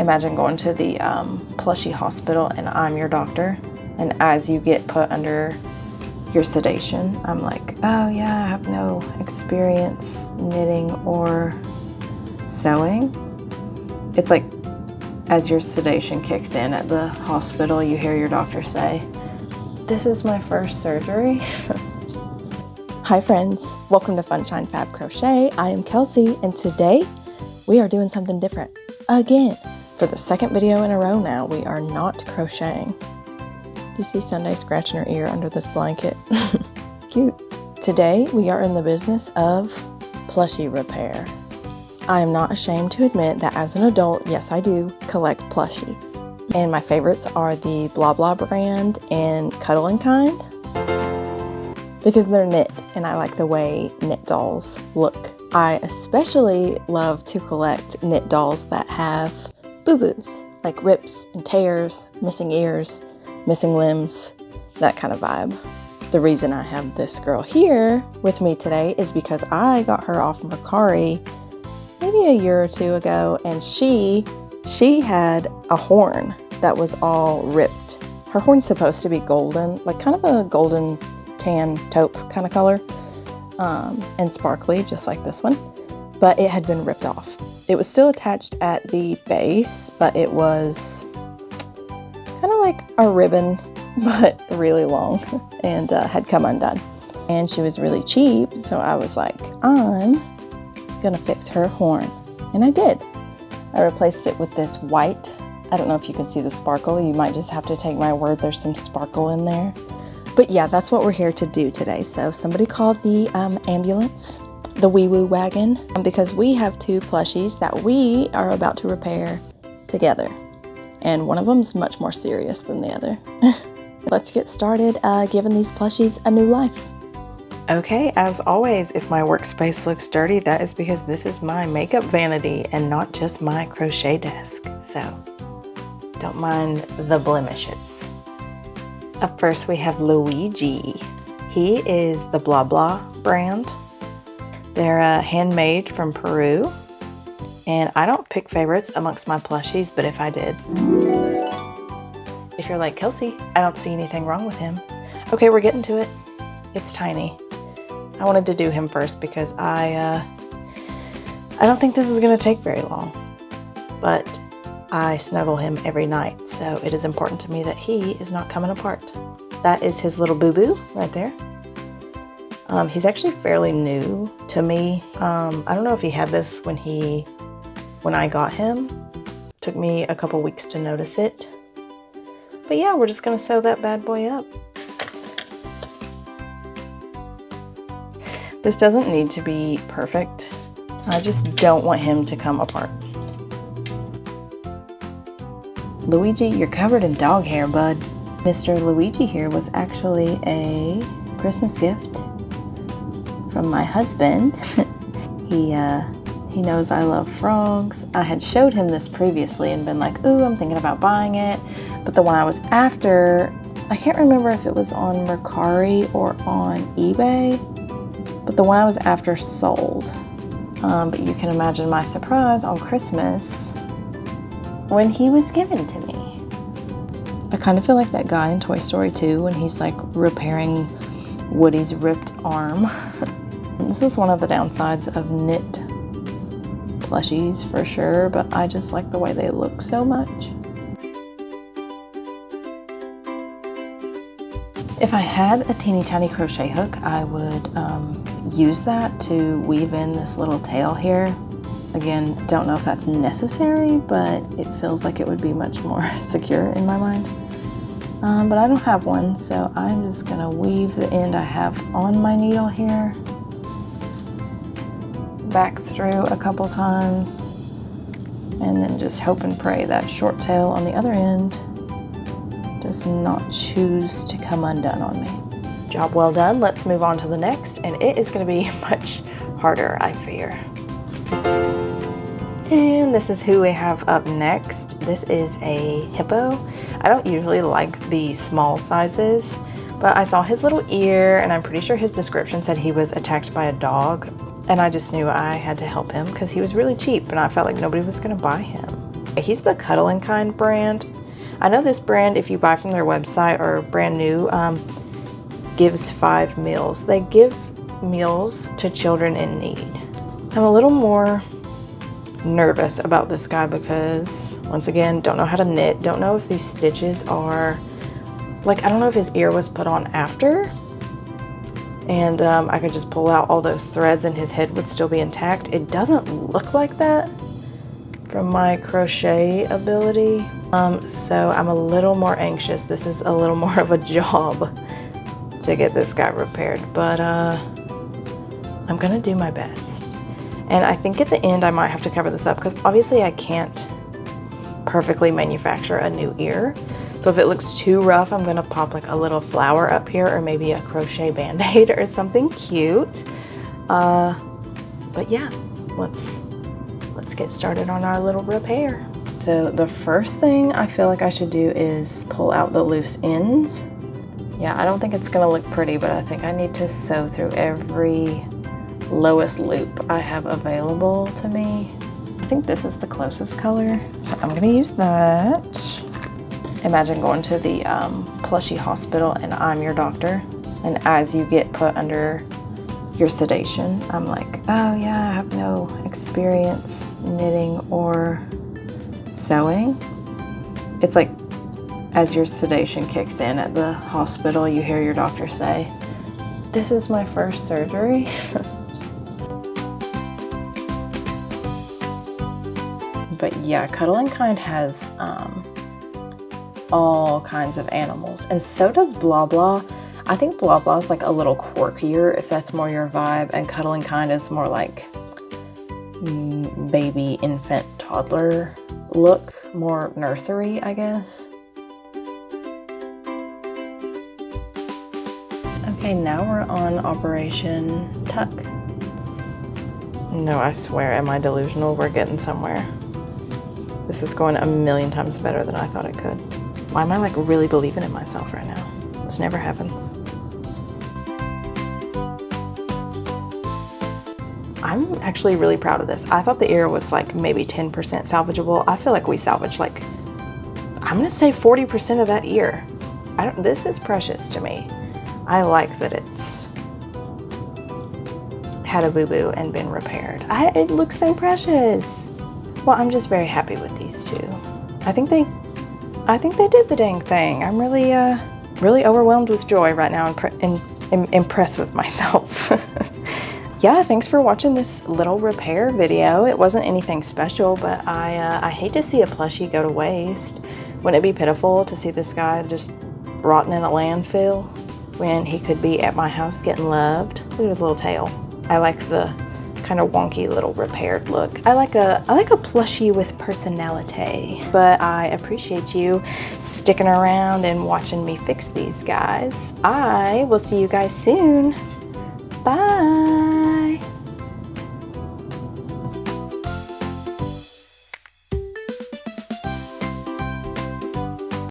Imagine going to the plushie hospital and I'm your doctor, and as you get put under your sedation, I'm like, oh yeah, I have no experience knitting or sewing. It's like, as your sedation kicks in at the hospital, you hear your doctor say, this is my first surgery. Hi friends, welcome to Funshine Fab Crochet. I am Kelsey, and today we are doing something different. Again, for the second video in a row now, we are not crocheting. Do you see Sunday scratching her ear under this blanket? Cute. Today we are in the business of plushie repair. I am not ashamed to admit that as an adult, yes I do collect plushies. And my favorites are the Blah Blah brand and Cuddle and Kind, because they're knit and I like the way knit dolls look. I especially love to collect knit dolls that have boo-boos, like rips and tears, missing ears, missing limbs, that kind of vibe. The reason I have this girl here with me today is because I got her off Mercari maybe a year or two ago, and she had a horn that was all ripped. Her horn's supposed to be golden, like kind of a golden tan taupe kind of color, and sparkly, just like this one, but it had been ripped off. It was still attached at the base, but it was kind of like a ribbon, but really long, and had come undone. And she was really cheap, so I was like, I'm gonna fix her horn, and I did. I replaced it with this white. I don't know if you can see the sparkle. You might just have to take my word, there's some sparkle in there. But yeah, that's what we're here to do today. So somebody called the ambulance, the wee woo wagon, because we have two plushies that we are about to repair together. And one of them's much more serious than the other. Let's get started giving these plushies a new life. Okay, as always, if my workspace looks dirty, that is because this is my makeup vanity and not just my crochet desk. So don't mind the blemishes. Up first, we have Luigi. He is the Blah Blah brand. They're handmade from Peru. And I don't pick favorites amongst my plushies, but if I did. If you're like, Kelsey, I don't see anything wrong with him. Okay, we're getting to it. It's tiny. I wanted to do him first because I don't think this is gonna take very long, but I snuggle him every night, so it is important to me that he is not coming apart. That is his little boo-boo right there. He's actually fairly new to me. I don't know if he had this when I got him. Took me a couple weeks to notice it. But yeah, we're just gonna sew that bad boy up. This doesn't need to be perfect. I just don't want him to come apart. Luigi, you're covered in dog hair, bud. Mr. Luigi here was actually a Christmas gift from my husband. He knows I love frogs. I had showed him this previously and been like, ooh, I'm thinking about buying it. But the one I was after, I can't remember if it was on Mercari or on eBay, but the one I was after sold. But you can imagine my surprise on Christmas when he was given to me. I kind of feel like that guy in Toy Story 2 when he's like repairing Woody's ripped arm. This is one of the downsides of knit plushies for sure, but I just like the way they look so much. If I had a teeny tiny crochet hook, I would use that to weave in this little tail here. Again, don't know if that's necessary, but it feels like it would be much more secure in my mind. But I don't have one, so I'm just gonna weave the end I have on my needle here back through a couple times, and then just hope and pray that short tail on the other end does not choose to come undone on me. Job well done. Let's move on to the next, and it is gonna be much harder, I fear. And this is who we have up next. This is a hippo. I don't usually like the small sizes, but I saw his little ear, and I'm pretty sure his description said he was attacked by a dog, and I just knew I had to help him because he was really cheap and I felt like nobody was gonna buy him. He's the Cuddle and Kind brand. I know this brand, if you buy from their website or brand new, gives 5 meals. They give meals to children in need. I'm a little more nervous about this guy because, once again, don't know how to knit, don't know if these stitches are, like, I don't know if his ear was put on after, and I could just pull out all those threads and his head would still be intact. It doesn't look like that from my crochet ability, so I'm a little more anxious. This is a little more of a job to get this guy repaired, but I'm gonna do my best. And I think at the end I might have to cover this up because obviously I can't perfectly manufacture a new ear. So if it looks too rough, I'm gonna pop like a little flower up here or maybe a crochet band-aid or something cute. But yeah, let's get started on our little repair. So the first thing I feel like I should do is pull out the loose ends. Yeah, I don't think it's gonna look pretty, but I think I need to sew through every lowest loop I have available to me. I think this is the closest color, so I'm gonna use that. Imagine going to the Plushie hospital and I'm your doctor, and as you get put under your sedation, I'm like, oh yeah, I have no experience knitting or sewing. It's like as your sedation kicks in at the hospital, you hear your doctor say, this is my first surgery. But yeah, Cuddle and Kind has all kinds of animals, and so does Blah Blah. I think Blah Blah is like a little quirkier, if that's more your vibe, and Cuddle and Kind is more like baby, infant, toddler look, more nursery, I guess. Okay, now we're on Operation Tuck. No, I swear, am I delusional? We're getting somewhere. This is going a million times better than I thought it could. Why am I like really believing in myself right now? This never happens. I'm actually really proud of this. I thought the ear was like maybe 10% salvageable. I feel like we salvaged like, I'm gonna say 40% of that ear. This is precious to me. I like that it's had a boo-boo and been repaired. It looks so precious. Well, I'm just very happy with these two. I think they did the dang thing. I'm really, really overwhelmed with joy right now and impressed with myself. Yeah, thanks for watching this little repair video. It wasn't anything special, but I hate to see a plushie go to waste. Wouldn't it be pitiful to see this guy just rotting in a landfill when he could be at my house getting loved? Look at his little tail. I like the kind of wonky little repaired look. I like a plushie with personality. But I appreciate you sticking around and watching me fix these guys. I will see you guys soon. Bye.